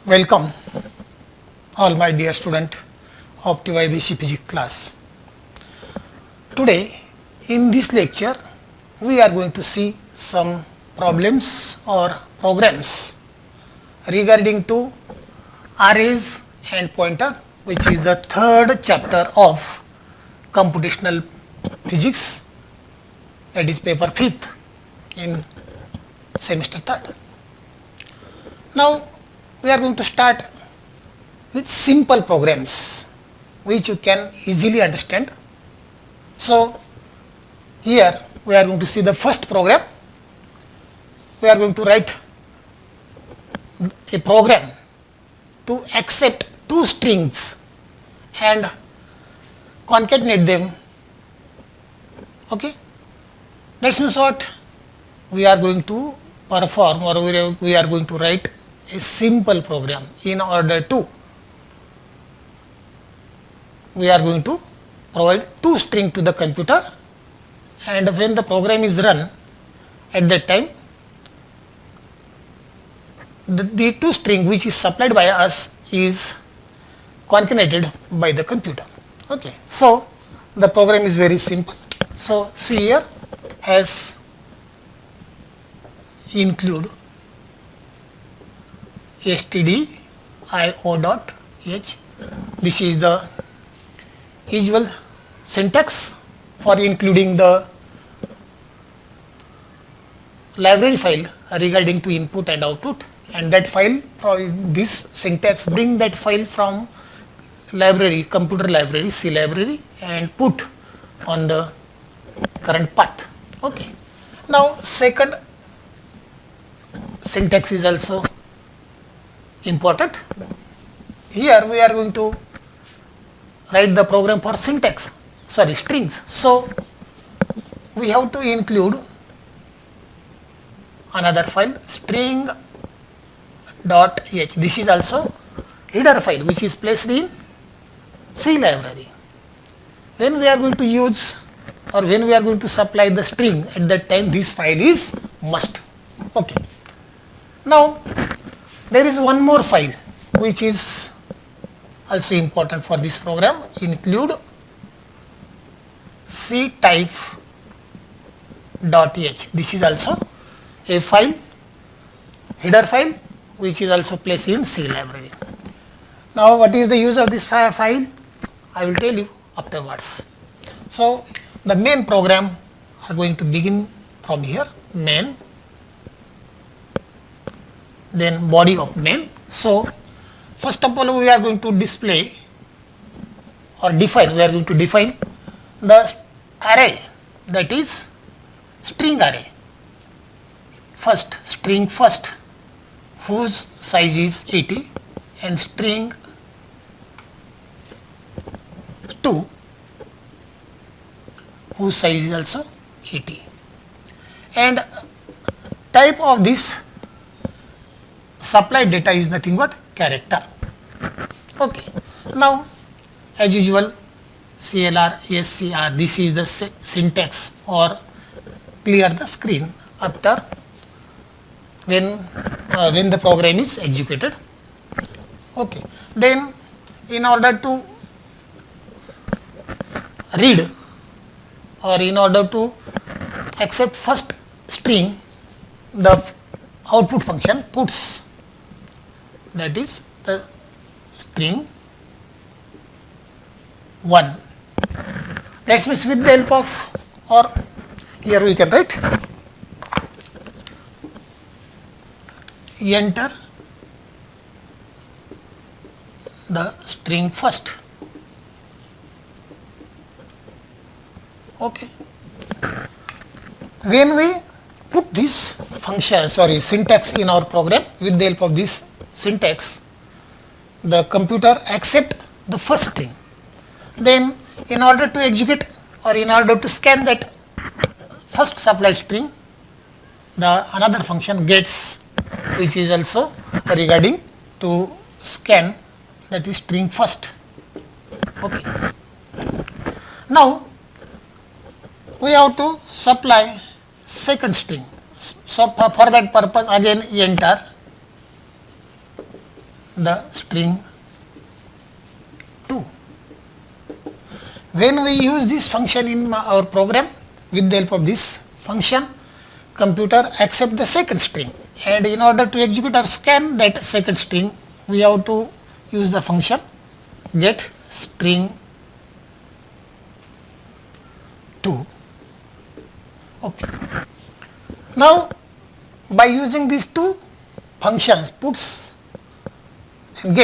Welcome all my dear student of TYBSc physics class. Today in this lecture we are going to see some problems or programs regarding to arrays and pointer, which is the third chapter of computational physics, that is paper 5th in semester 3rd. Now we are going to start with simple programs which you can easily understand. So here we are going to see the first program. We are going to write a program to accept two strings and concatenate them. Okay, that means what we are going to perform, or we are going to write a simple program. In order to, we are going to provide two strings to the computer, and when the program is run, at that time the two string which is supplied by us is concatenated by the computer. Okay, so the program is very simple. So see here, has include stdio.h. This is the usual syntax for including the library file regarding to input and output, and that file, this syntax bring that file from library, computer library, C library, and put on the current path. Okay, now second syntax is also important. Here we are going to write the program for syntax, strings. So we have to include another file, string.h. This is also header file which is placed in C library. When we are going to use, or when we are going to supply the string, at that time this file is must. Okay, now there is one more file which is also important for this program, include ctype.h. This is also a file, header file, which is also placed in C library. Now what is the use of this file? I will tell you afterwards. So the main program are going to begin from here, main, then body of main. So first of all we are going to display or define, we are going to define the array, that is string array. First, string first, whose size is 80, and string 2, whose size is also 80, and type of this supplied data is nothing but character. Okay, now as usual, CLR, SCR, this is the syntax for clear the screen after when the program is executed. Okay, then in order to read, or in order to accept first string, the output function puts, that is the string 1. That means with the help of, or here we can write, enter the string first. Okay, when we put this function, syntax in our program, with the help of this syntax, the computer accept the first string. Then in order to execute, or in order to scan that first supplied string, the another function gets, which is also regarding to scan, that is string first. Okay, now we have to supply second string. So for that purpose again enter the string 2. When we use this function in our program, with the help of this function, computer accept the second string, and in order to execute or scan that second string, we have to use the function get string 2. Okay. Now by using these two functions, puts and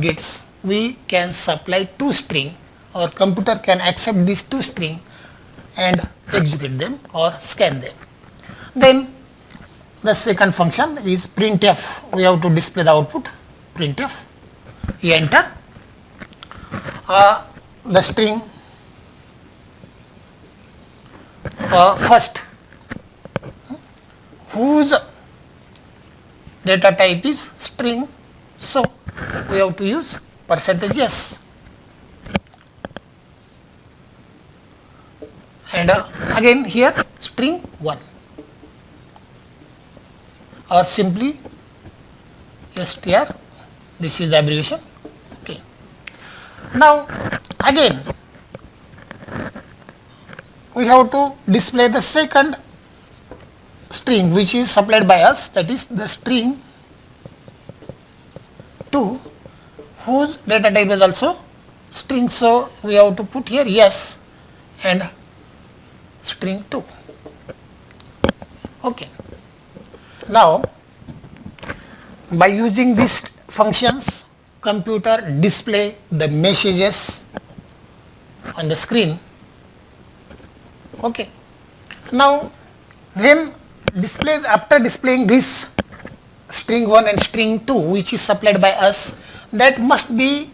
gets, we can supply two string, or computer can accept these two string and execute them or scan them. Then the second function is printf. We have to display the output printf. You enter the string first, whose data type is string, so we have to use %s, and again here string 1, or simply str, this is the abbreviation. Okay. Now again we have to display the second string which is supplied by us, that is the string 2, whose data type is also string, so we have to put here yes and string 2. Okay. Now by using these functions, computer display the messages on the screen. Okay. Now when after displaying this string 1 and string 2 which is supplied by us, that must be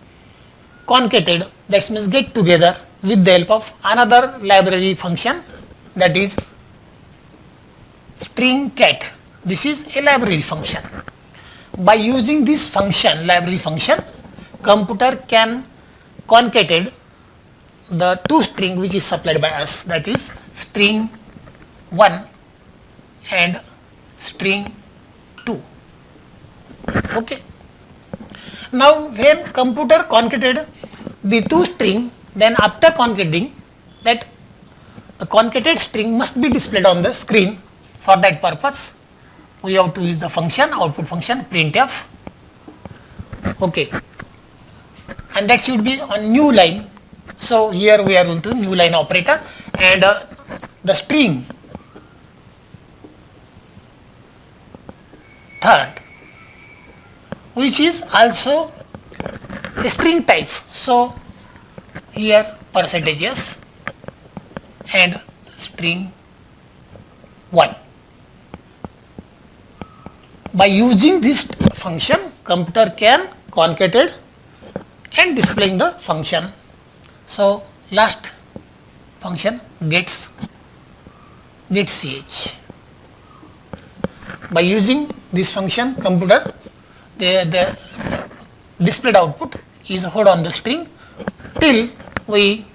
concatenated, that means get together with the help of another library function, that is string cat. This is a library function. By using this function, library function, computer can concatenate the two string which is supplied by us, that is string 1 and string 2. Okay. Now when computer concatenated the two string, then after concatenating, that the concatenated string must be displayed on the screen. For that purpose we have to use the function, output function printf. Okay. And that should be on new line. So here we are going to new line operator, and the string third, which is also a string type, so here %s and string 1. By using this function, computer can concatenate and displaying the function. So last function gets ch. By using this function, computer the displayed output is hold on the string till we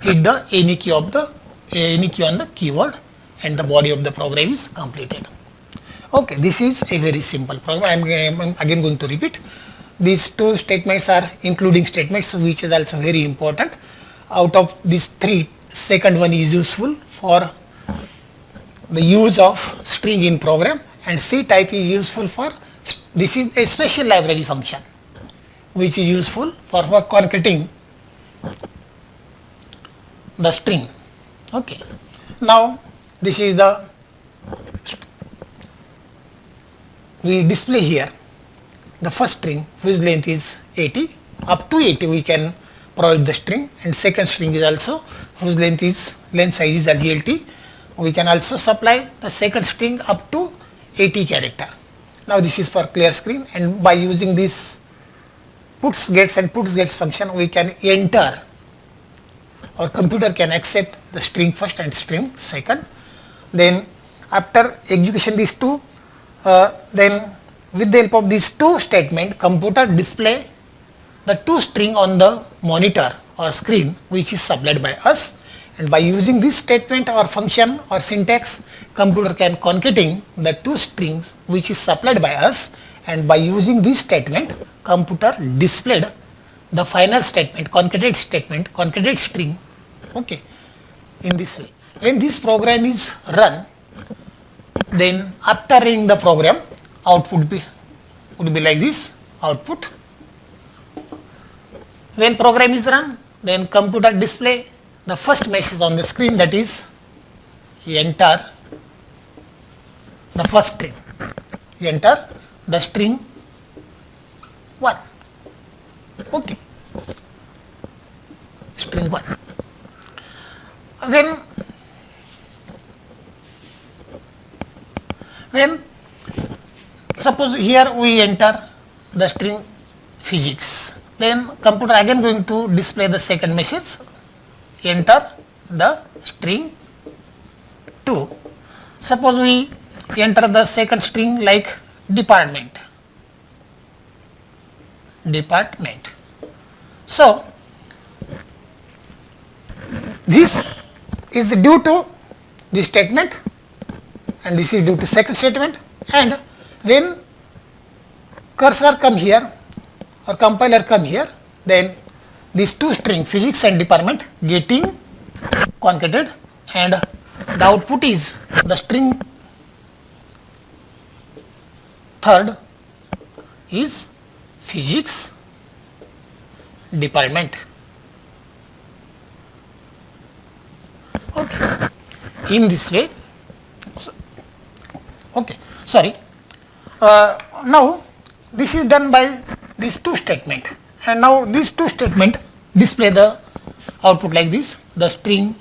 hit the any key on the keyboard, and the body of the program is completed. Okay, this is a very simple program. I am again going to repeat. These two statements are including statements, which is also very important. Out of these three, second one is useful for the use of string in program, and C type is useful for, this is a special library function which is useful for concatenating the string. Okay. Now this is the, we display here the first string whose length is 80, up to 80 we can provide the string, and second string is also whose length size is GLT. We can also supply the second string up to 80 character. Now this is for clear screen, and by using this puts gets and puts gets function, we can enter, or computer can accept the string first and string second. Then after execution these two, then with the help of these two statement, computer display the two string on the monitor or screen which is supplied by us, and by using this statement or function or syntax, computer can concatenate the two strings which is supplied by us, and by using this statement computer displayed the final statement, concatenate string, okay, in this way. When this program is run, then after running the program, output would be like this, output. When program is run, then computer display the first message on the screen, that is enter the first string, enter the string 1, okay, string 1. When suppose here we enter the string physics, then computer again going to display the second message, enter the string 2. Suppose we enter the second string like department. So this is due to this statement and this is due to second statement, and when cursor come here or compiler come here, then these two string physics and department getting concatenated, and the output is the string third is physics department. Okay. In this way, okay, sorry. Now this is done by these two statement, and now these two statement display the output like this, the string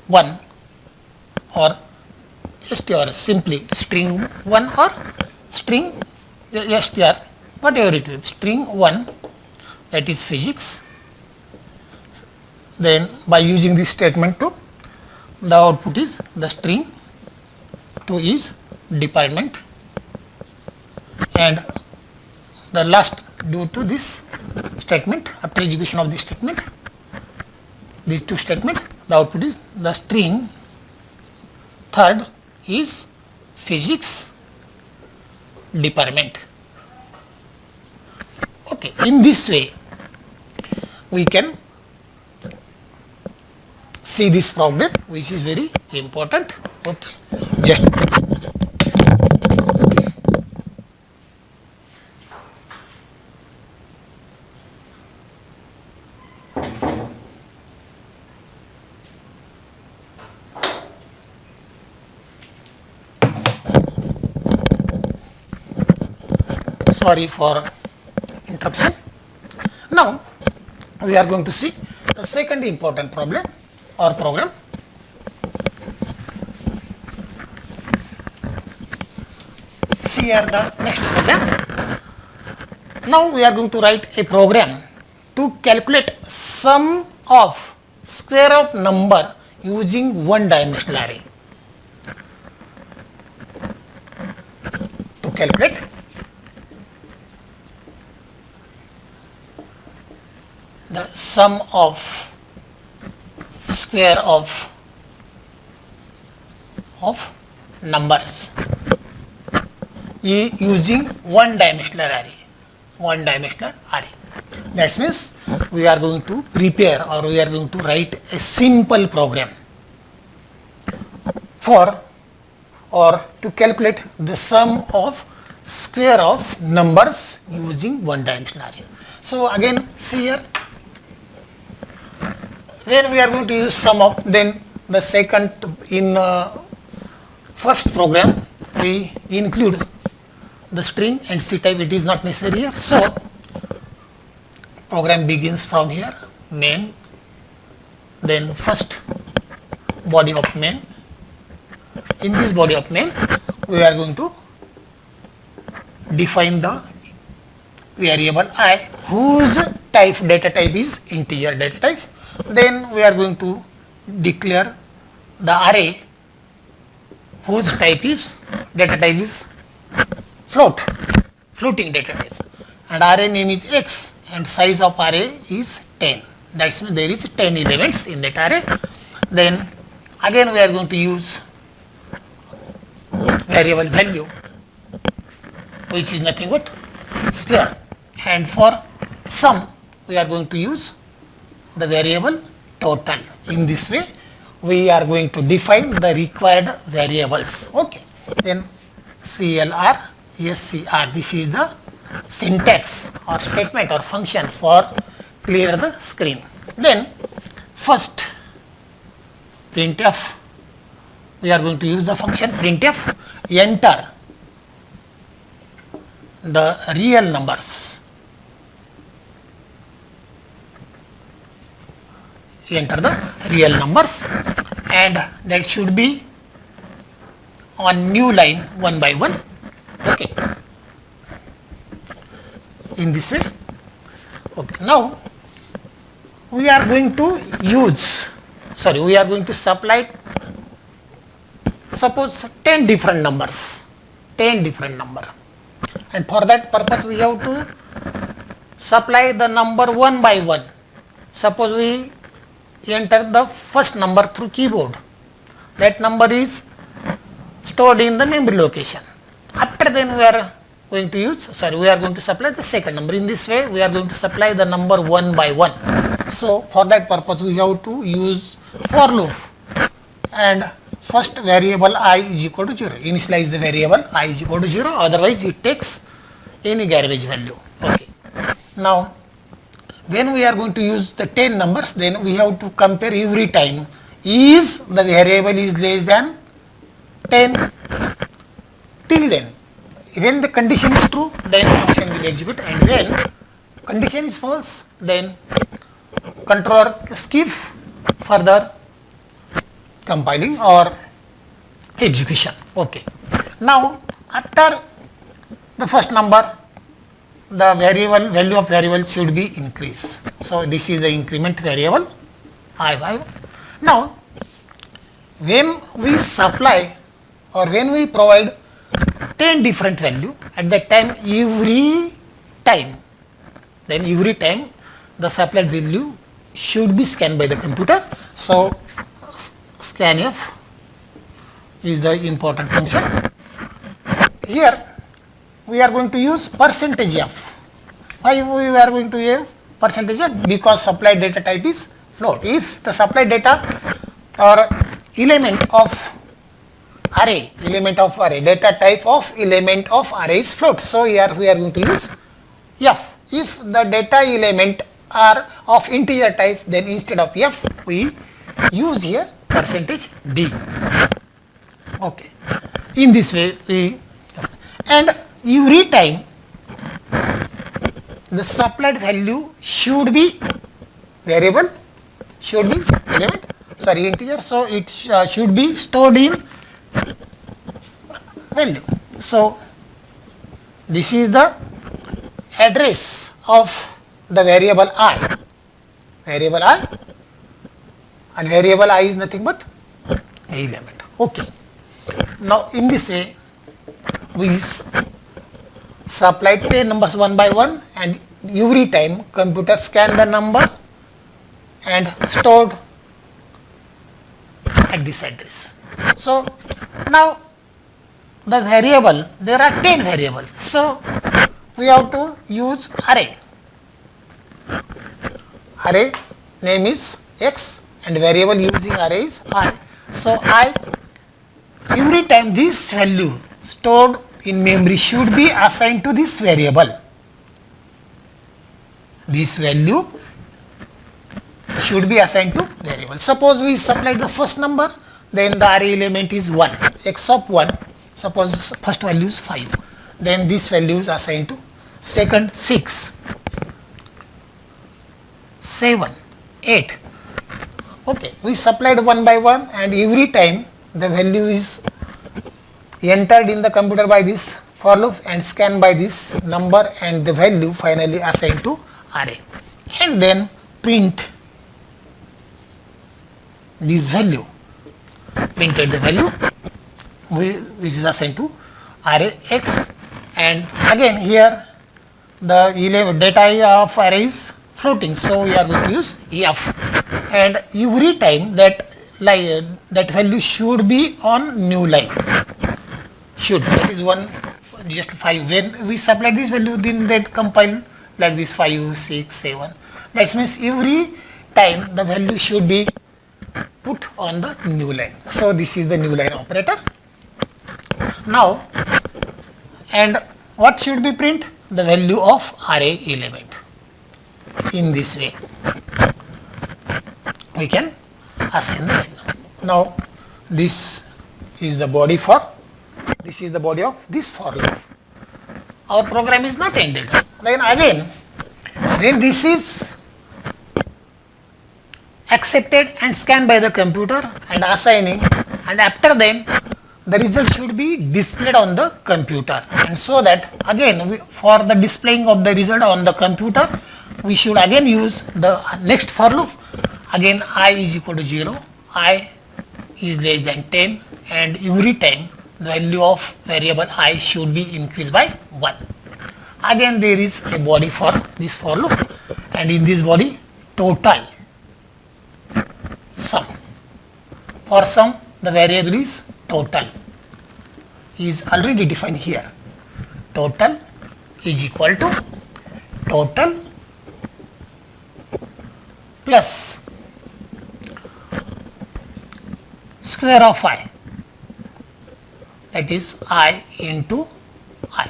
1 or str, simply string 1 or string str, whatever it will be, string 1, that is physics. Then by using this statement 2, the output is the string 2 is department, and the last due to this statement, after execution of this statement, these two statement, the output is the string third is physics department. Okay, in this way we can see this problem, which is very important. Okay, just sorry for interruption. Now we are going to see the second important problem or program. See here the next program. Now we are going to write a program to calculate sum of square of number using one dimensional array. To calculate the sum of square of numbers using one dimensional array. That means we are going to prepare or we are going to write a simple program for or to calculate the sum of square of numbers using one dimensional array. So again see here, when we are going to use sum of, then the second in first program we include the string and C type, it is not necessary here. So program begins from here, main, then first body of main. In this body of main we are going to define the variable I whose type data type is integer data type. Then we are going to declare the array whose type is data type is floating data type, and array name is x and size of array is 10. That means there is 10 elements in that array. Then again we are going to use variable value, which is nothing but square, and for sum we are going to use the variable total. In this way we are going to define the required variables. Okay. Then CLR, SCR, this is the syntax or statement or function for clear the screen. Then first printf, we are going to use the function printf, enter the real numbers, enter the real numbers, and that should be on new line one by one. Okay. In this way. Okay. Now we are going to use, we are going to supply, suppose 10 different numbers, 10 different number, and for that purpose we have to supply the number one by one. Suppose we enter the first number through keyboard, that number is stored in the memory location. After then we are going to use, we are going to supply the second number. In this way we are going to supply the number one by one. So for that purpose we have to use for loop, and first variable I is equal to 0, initialize the variable I is equal to 0, otherwise it takes any garbage value. Okay. Now when we are going to use the 10 numbers, then we have to compare every time, is the variable is less than 10, till then when the condition is true, then function will execute, and when condition is false, then controller skip further compiling or execution. Okay. Now after the first number, the variable value of variable should be increased. So this is the increment variable I. Now when we supply or when we provide 10 different value, at that time every time the supplied value should be scanned by the computer. So scanf is the important function. Here we are going to use percentage f. Why we are going to use percentage f? Because supplied data type is float. If the supplied data or element of array, data type of element of array is float, so here we are going to use f. If the data element are of integer type, then instead of f we use here percentage d. Okay. In this way we, and every time the supplied value should be variable, should be element, integer, so it should be stored in value. So this is the address of the variable I, and variable I is nothing but element. Okay. Now in this way we supply 10 numbers one by one, and every time computer scan the number and stored at this address. So now the variable, there are 10 variables, so we have to use array. Array name is x and variable using array is I. So I, every time this value stored in memory should be assigned to this variable. This value should be assigned to variable. Suppose we supplied the first number, then the array element is 1, x of 1, suppose first value is 5, then this value is assigned to second 6, 7, 8. Okay, we supplied one by one, and every time the value is entered in the computer by this for loop and scanned by this number, and the value finally assigned to array, and then print this value, printed the value which is assigned to array x, and again here the data of array is floating, so we are going to use f, and every time that value should be on new line, should, that is one just 5. When we supply this value, then they compile like this 5, 6, 7. That means every time the value should be put on the new line. So this is the new line operator. Now, and what should be print? The value of array element. In this way, we can assign the value. Now, this is the body of this for loop. Our program is not ended. Then again, when this is accepted and scanned by the computer and assigning, and after then the result should be displayed on the computer. And so that again, for the displaying of the result on the computer, we should again use the next for loop. Again, I is equal to 0, I is less than 10, and every time the value of variable I should be increased by 1. Again, there is a body for this for loop, and in this body total sum. For sum, the variable is total, is already defined here. Total is equal to total plus square of I, that is I into I.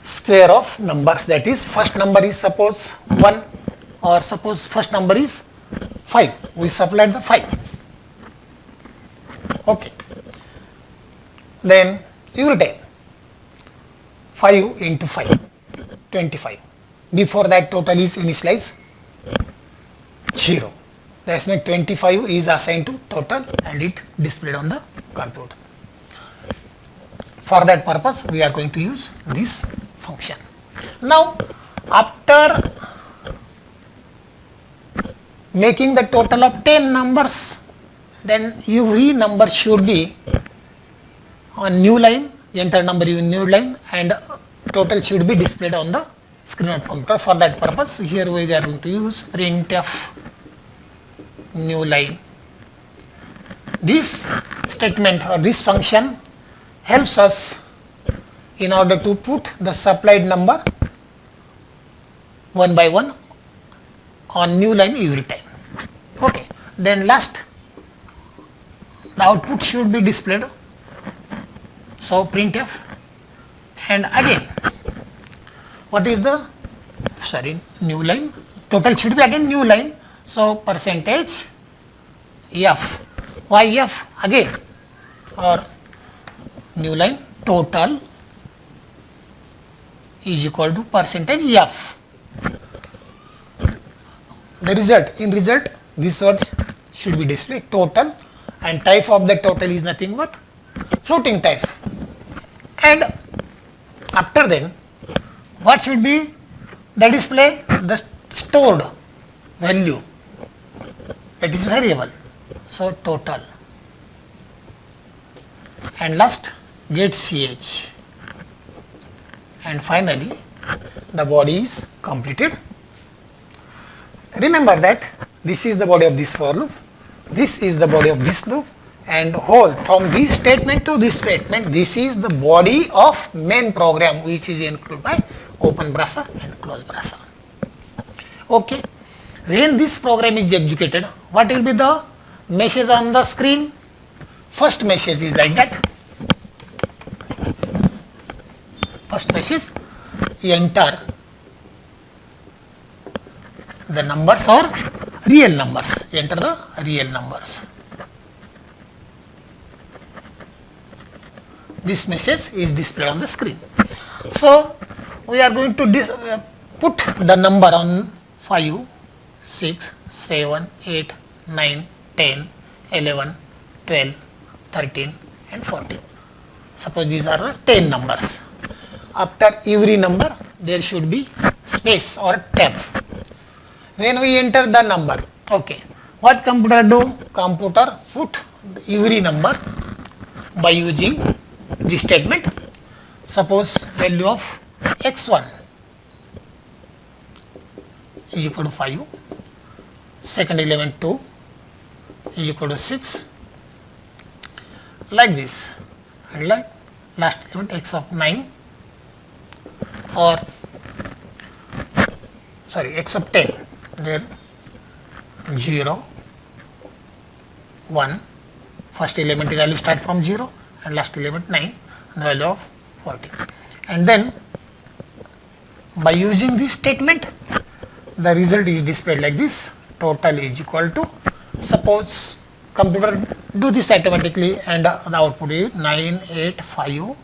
Square of numbers, that is first number is suppose 1, or suppose first number is 5. We supplied the 5. Okay. Then every time 5 into 5, 25. Before that total is initialized 0. That means 25 is assigned to total and it displayed on the computer. For that purpose, we are going to use this function. Now, after making the total of 10 numbers, then every number should be on new line, enter number in new line, and total should be displayed on the screen of computer. For that purpose, here we are going to use printf new line. This statement or this function helps us in order to put the supplied number one by one on new line every time. Okay. Then last, the output should be displayed. So printf, and again, what is the new line? Total should be again new line. So percentage f. Why f again? Or new line total is equal to percentage f. The result, in result, this word should be displayed total, and type of the total is nothing but floating type. And after then, what should be the display? The stored value, that is variable. So total, and last get ch, and finally the body is completed. Remember that this is the body of this for loop, this is the body of this loop, and whole from this statement to this statement, this is the body of main program, which is included by open browser and close browser. Okay. When this program is executed, what will be the message on the screen? First message is like that. First message, enter the numbers or real numbers. Enter the real numbers. This message is displayed on the screen. So we are going to put the number on 5, 6, 7, 8, 9, 10, 11, 12, 13 and 14. Suppose these are the 10 numbers. After every number there should be space or tab. When we enter the number, okay, what computer do? Computer put every number by using this statement. Suppose value of x1 is equal to 5, second element 2, is equal to 6 like this, and like last element x of 9 or sorry x of 10, there 0 1, first element is value start from 0 and last element 9 and the value of 14, and then by using this statement the result is displayed like this. Total is equal to, suppose computer do this automatically and the output is 985.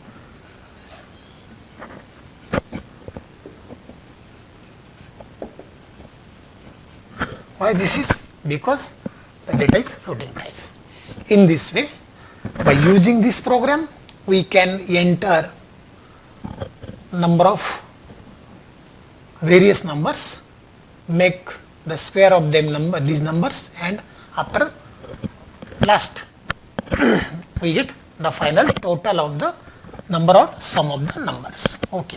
Why this is? Because the data is floating type. In this way, by using this program, we can enter number of various numbers, make the square of them these numbers, and after last we get the final total of the number or sum of the numbers. Okay.